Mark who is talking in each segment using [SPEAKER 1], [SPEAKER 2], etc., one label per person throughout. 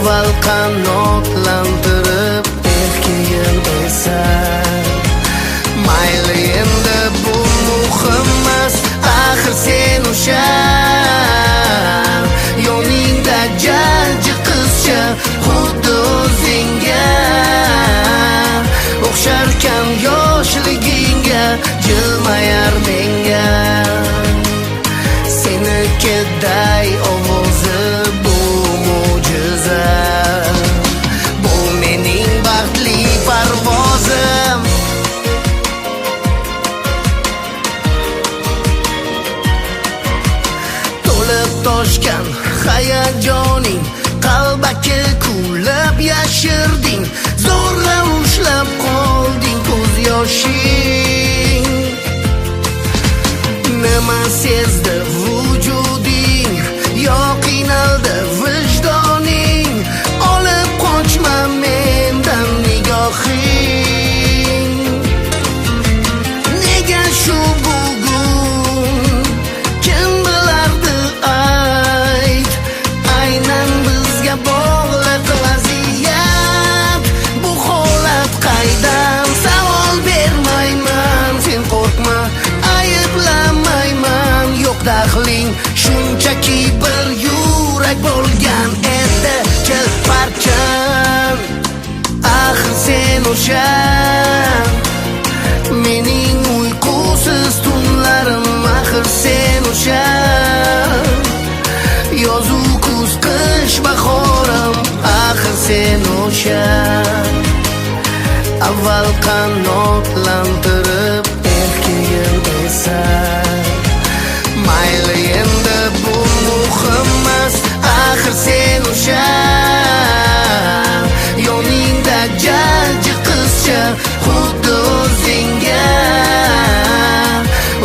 [SPEAKER 1] avval qanotlantirib erkin esa. Mayli endi bu muhimmas, axir sen o'sha yoningda jajji qizcha, xuddi o'zingga o'xsharkan yoshligingga, jilmayar menga senikiday ovozi bu mo'jiza, bu mening baxtli parvozim. To'lib toshgan hayajoning qalbaki kulib yashirding, zo'rg'a ushlab qolding ko'z yoshing. Nima sezdi vujuding, yo qiynaldi vijdoning, olib qochma mendan nigohing. Nega shu bugun, kim bilardi ayt, aynan bizga bog'liq vaziyat. Bu holat qaydan, savol bermayman, sen qo'rqma, ayblamayman, yo'q daxling, shunchaki bir yurak bo'lgan edi chilparchan. Axir sen o'sha mening uyqusiz tunlarim, axir sen o'sha yozu kuz qish bahorim, axir sen o'sha avval qanotlantirib erkin esa. Mayli endi bu muhimmas, axir sen o'sha yoningda jajji qizcha, xuddi o'zingga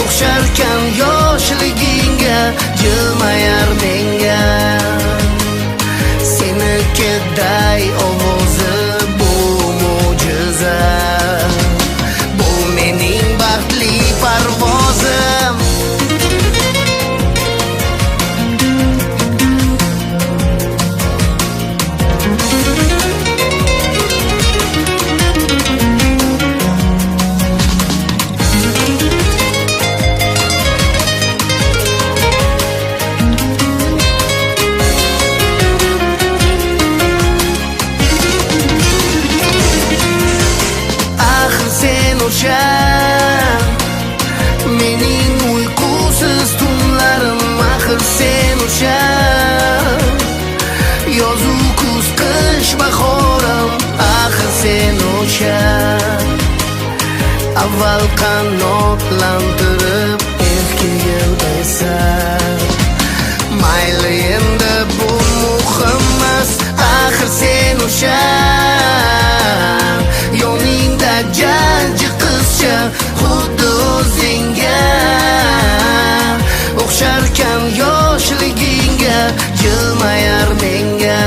[SPEAKER 1] o'xsharkan yoshligingga, jilmayar menga senikiday ovozi bu mo'jiza, bu mening baxtli parvozim. O'sha mening uyqusiz tunlarim, axir sen o'sha yozu kuz qish bahorim, axir sen o'sha avval qanotlantirib erkin esa. Mayli endi bu muhimmas, axir sen o'sha yoningda jajji qizcha, xuddi o'zingga o'xsharkan yoshligingga, jilmayar menga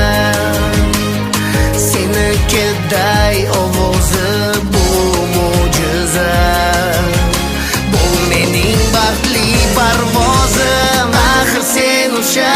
[SPEAKER 1] senikiday ovozi bu mo'jiza, bu mening baxtli parvozim, axir sen o'sha